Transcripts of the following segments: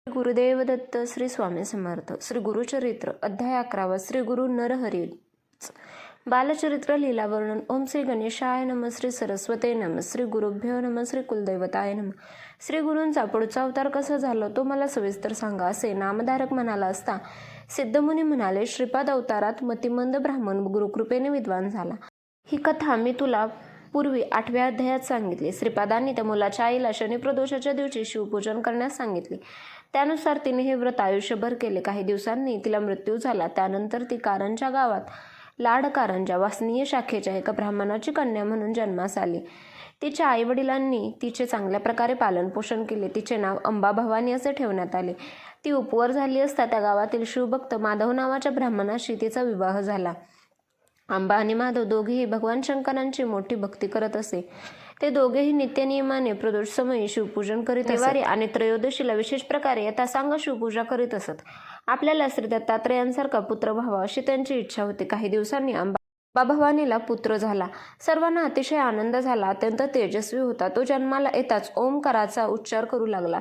गुरुदेव दत्त. श्री स्वामी समर्थ. श्री गुरुचरित्र अध्याय 11. श्री गुरु नरहरी बालचरित्र लीला वर्णन. ओम श्री गणेशाय नम. श्री सरस्वते नम. श्री गुरुभ्यो नम. श्री कुलदैवताय नम. श्री गुरूंचा पुढचा अवतार कसा झाला तो मला सविस्तर सांगा, असे नामधारक म्हणाला असता सिद्धमुनी म्हणाले, श्रीपाद अवतारात मतिमंद ब्राह्मण गुरुकृपेने विद्वान झाला. ही कथा मी तुला पूर्वी 8व्या अध्यायात सांगितली. श्रीपादांनी त्या मुलाच्या आईला शनिप्रदोषाच्या दिवशी शिवपूजन करण्यास सांगितले. त्यानुसार तिने हे व्रत आयुष्यभर केले. काही दिवसांनी तिला मृत्यू झाला. त्यानंतर ती कारंजा गावात लाडकारंजा वासनीय शाखेच्या एका ब्राह्मणाची कन्या म्हणून जन्मास आली. तिच्या आईवडिलांनी तिचे चांगल्या प्रकारे पालनपोषण केले. तिचे नाव अंबा भवानी असे ठेवण्यात आले. ती उपवर झाली असता त्या गावातील शिवभक्त माधव नावाच्या ब्राह्मणाशी तिचा विवाह झाला. अंबा आणि माधव दोघेही भगवान शंकरांची मोठी भक्ती करत असे. ते दोघेही नित्यनियमाने प्रदोष समयी शिवपूजन करीत रविवारी आणि त्रयोदशीला विशेष प्रकारे यथासांग शिवपूजा करीत असत. आपल्याला श्री दत्तात्रयांसारखा पुत्र व्हावा अशी त्यांची इच्छा होती. काही दिवसांनी अंबा भवानीला पुत्र झाला. सर्वांना अतिशय आनंद झाला. अत्यंत तेजस्वी होता. तो जन्माला येताच ओंकाराचा उच्चार करू लागला.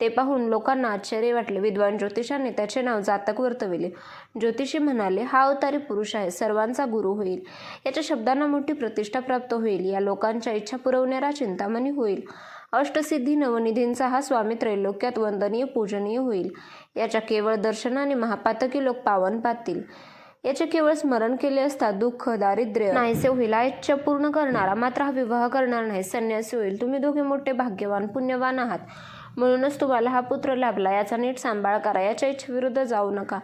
ते पाहून लोकांना आश्चर्य वाटले. विद्वान ज्योतिषाने त्याचे नाव जातक वर्तविले. ज्योतिषी म्हणाले, हा अवतारी पुरुष आहे, सर्वांचा गुरु होईल. याच्या शब्दांना मोठी प्रतिष्ठा प्राप्त होईल. या लोकांच्या इच्छा पुरवणारा चिंतामणी होईल. अष्टसिद्धी नवनिधींचा हा स्वामी त्रैलोक्यात वंदनीय पूजनीय होईल. याच्या केवळ दर्शनाने महापातकी लोक पावन पातील. याचे केवळ स्मरण केले असता दुःख दारिद्र्य नाहीसे होईल. हा इच्छा पूर्ण करणारा मात्र हा विवाह करणार नाही, संन्यासी होईल. तुम्ही दोघे मोठे भाग्यवान पुण्यवान आहात, म्हणूनच तुम्हाला हा पुत्र लाभला. याचा नीट सांभाळ करा. याच्या इच्छेविरुद्ध जाऊ नका.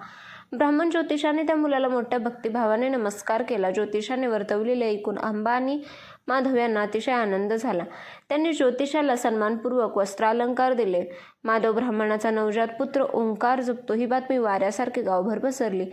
ब्राह्मण ज्योतिषाने त्या मुलाला मोठ्या भक्तिभावाने नमस्कार केला. ज्योतिषाने वर्तवलेले ऐकून अंबा आणि माधव यांना अतिशय आनंद झाला. त्यांनी ज्योतिषाला सन्मानपूर्वक वस्त्रालंकार दिले. माधव ब्राह्मणाचा नवजात पुत्र ओंकार जपतो ही बातमी वाऱ्यासारखी गावभर पसरली.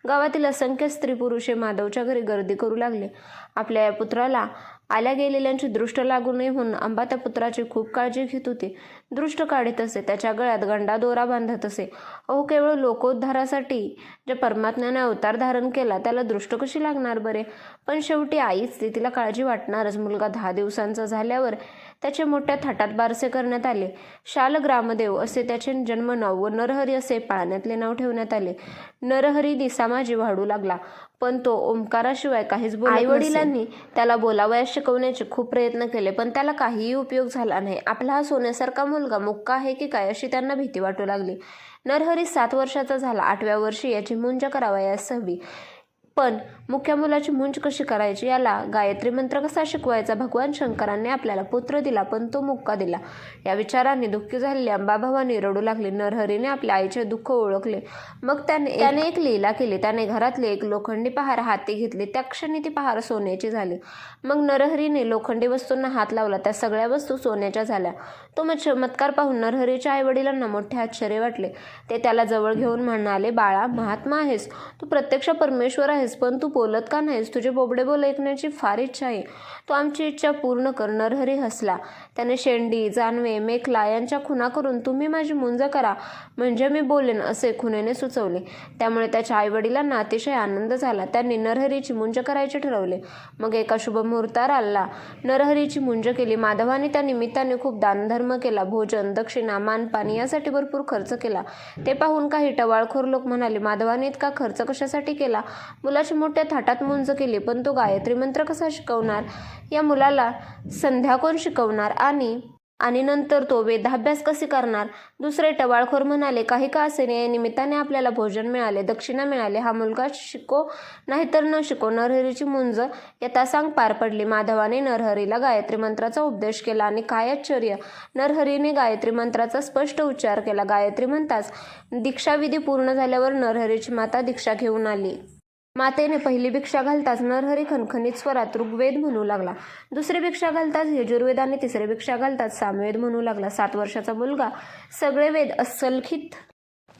गावातील असंख्य स्त्री पुरुषे माधवच्या घरी गर्दी करू लागले. आपल्या या पुत्राला आल्या गेलेल्यांची दृष्ट लागू नये म्हणून अंबा त्या पुत्राची खूप काळजी घेत होती. दृष्ट काढीत असे, त्याच्या गळ्यात गंडा दोरा बांधत असे. अहो, केवळ लोकोद्धारासाठी ज्या परमात्म्याने अवतार धारण केला त्याला दृष्ट कशी लागणार बरे? पण शेवटी आईच ती, तिला काळजी वाटणारच. मुलगा 10 दिवसांचा झाल्यावर त्याचे मोठ्या थाटात बारसे करण्यात आले. शालग्रामदेव असे त्याचे जन्म नाव व नरहरी असे पाळण्यातले नाव ठेवण्यात आले. नरहरी दिसामाजी वाढू लागला, पण तो ओंकाराशिवाय काहीच बोलत नसे. आईवडिलांनी त्याला बोलावयास शिकवण्याचे खूप प्रयत्न केले, पण त्याला काहीही उपयोग झाला नाही. आपला हा सोन्यासारखा मुलगा मुक्का आहे की काय अशी त्यांना भीती वाटू लागली. नरहरी 7 वर्षाचा झाला. 8व्या वर्षी याची मुंज करावयास हवी. पण मुख्या मुलाची मुंज कशी करायची, याला गायत्री मंत्र कसा शिकवायचा? भगवान शंकरांनी आपल्याला पुत्र दिला, पण तो मुक्का दिला. या विचाराने दुःखी झालेली अंबा भवानी रडू लागली. नरहरीने आपल्या आईचे दुःख ओळखले. मग त्याने एक लीला केली. त्याने घरातले एक लोखंडी पहार हाती घेतली. त्या क्षणी ती पहार सोन्याची झाली. मग नरहरीने लोखंडी वस्तूंना हात लावला. त्या सगळ्या वस्तू सोन्याच्या झाल्या. तो चमत्कार पाहून नरहरीच्या आईवडिलांना मोठे आश्चर्य वाटले. ते त्याला जवळ घेऊन म्हणाले, बाळा, महात्मा आहेस तू, प्रत्यक्ष परमेश्वर आहेस, पण तू बोलत का नाहीस? तुझे बोबडे बोल ऐकण्याची फार इच्छा आहे. तू आमची इच्छा पूर्ण कर. नरहरी हसला. त्याने शेंडी, जानवे, मेखला यांच्या खुणा करून तुम्ही माझी मुंज करा म्हणजे मी बोलेन असे खुणेने सुचवले. त्यामुळे त्याच्या आईवडिलांना अतिशय आनंद झाला. त्यांनी नरहरीची मुंज करायचे ठरवले. मग एका शुभ मुहूर्ताला नरहरीची मुंज केली. माधवाने त्या निमित्ताने खूप दानधर्म केला. भोजन, दक्षिणा, मानपान यासाठी भरपूर खर्च केला. ते पाहून काही टवाळखोर लोक म्हणाले, माधवाने इतका खर्च कशासाठी केला? मुलाची मोठ्या थाटात मुंज केली, पण तो गायत्री मंत्र कसा शिकवणार? या मुलाला संध्या कोण शिकवणार? आणि नंतर तो वेदाभ्यास कसे करणार? दुसरे टवाळखोर म्हणाले, काही का असेने या निमित्ताने आपल्याला भोजन मिळाले, दक्षिणा मिळाले. हा मुलगा शिको नाहीतर न शिको. नरहरीची मुंज यथासांग पार पडली. माधवाने नरहरीला गायत्री मंत्राचा उपदेश केला आणि काय आश्चर्य, नरहरीने गायत्री मंत्राचा स्पष्ट उच्चार केला. गायत्री म्हणताच दीक्षाविधी पूर्ण झाल्यावर नरहरीची माता दीक्षा घेऊन आली. मातेने पहिली भिक्षा घालताच नरहरी खणखणीत स्वरात ऋग्वेद म्हणू लागला. दुसरी भिक्षा घालताच यजुर्वेद आणि तिसरी भिक्षा घालताच सामवेद म्हणू लागला. 7 वर्षाचा मुलगा सगळे वेद असलखित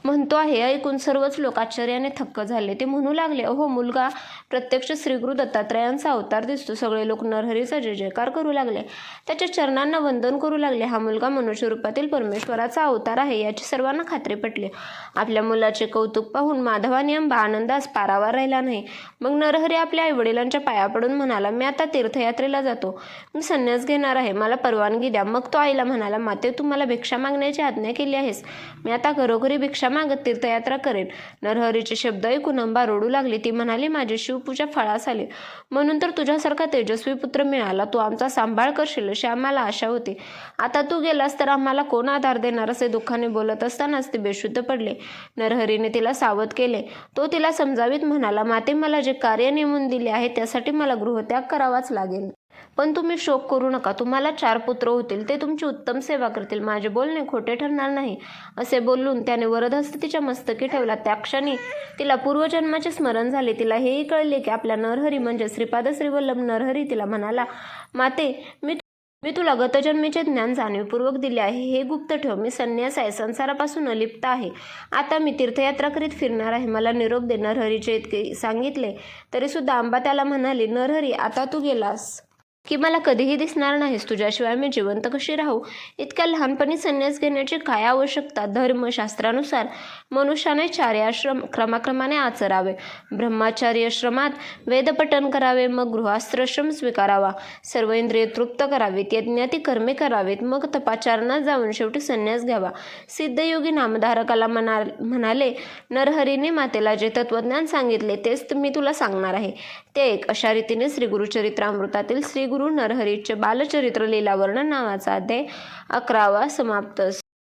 म्हणतो आहे ऐकून सर्वच लोक आश्चर्याने थक्क झाले. ते म्हणू लागले, अहो, मुलगा प्रत्यक्ष श्रीगुरु दत्तात्रयांचा अवतार दिसतो. सगळे लोक नरहरीचा जय जयकार करू लागले, त्याच्या चरणांना वंदन करू लागले. हा मुलगा मनुष्य रूपातील परमेश्वराचा अवतार आहे याची सर्वांना खात्री पटली. आपल्या मुलाचे कौतुक पाहून माधवानी अंबा आनंदास पारावार राहिला नाही. मग नरहरी आपल्या आईवडिलांच्या पाया पडून म्हणाला, मी आता तीर्थयात्रेला जातो, मी संन्यास घेणार आहे, मला परवानगी द्या. मग तो आईला म्हणाला, माते तू मला भिक्षा मागण्याची आज्ञा केली आहेस, मी आता घरोघरी भिक्षा मागत तीर्थयात्रा करेन. नरहरीचे शब्द ऐकून अंबा रडू लागली. ती म्हणाली, माझी शिवपूजा फळास आली, म्हणून तर तुझ्यासारखा तेजस्वी पुत्र मिळाला. तू आमचा सांभाळ करशील अशी आम्हाला आशा होती. आता तू गेलास तर आम्हाला कोण आधार देणार? असे दुःखाने बोलत असतानाच ती बेशुद्ध पडले. नरहरीने तिला सावध केले. तो तिला समजावीत म्हणाला, माते मला जे कार्य नेमून दिले आहे त्यासाठी मला गृहत्याग करावाच लागेल. पण तुम्ही शोक करू नका, तुम्हाला 4 पुत्र होतील, ते तुमची उत्तम सेवा करतील, माझे बोलणे खोटे ठरणार नाही. असे बोलून त्याने वरदहस्त तिच्या मस्तकी ठेवला. त्या क्षणी तिला पूर्वजन्माचे स्मरण झाले. तिला हेही कळले की आपला नरहरी म्हणजे श्रीपाद श्रीवल्लभ नरहरी. तिला म्हणाला, माते मी तुला गतजन्मीचे ज्ञान जाणीवपूर्वक दिले आहे, हे गुप्त ठेव. मी संन्यास आहे, संसारापासून अलिप्त आहे, आता मी तीर्थयात्रा करीत फिरणार आहे, मला निरोप दे. नरहरीचे इतके सांगितले तरी सुद्धा अंबा त्याला म्हणाली, नरहरी आता तू गेलास की मला कधीही दिसणार नाहीस, तुझ्याशिवाय मी जिवंत कशी राहू? इतक्या लहानपणी संन्यास घेण्याची काय आवश्यकता? धर्मशास्त्रानुसार मनुष्याने 4 आश्रम क्रमाक्रमाने आचरावे. ब्रह्मचारी आश्रमात वेदपठन करावे, मग गृहस्थाश्रम स्वीकारावा, सर्व इंद्रिय तृप्त करावीत, यज्ञाती कर्मे करावीत, मग तपाचरणात जाऊन शेवटी संन्यास घ्यावा. सिद्धयोगी नामधारकाला म्हणाले, नरहरीने मातेला जे तत्वज्ञान सांगितले तेच मी तुला सांगणार आहे, ते एक. अशा रीतीने श्रीगुरुचरित्रामृतातील श्रीगुरु नरहरीचे बालचरित्र लीलावर्णन नावाचा अध्याय 11वा समाप्त.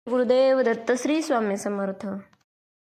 गुरुदेव दत्त. श्री स्वामी समर्थ.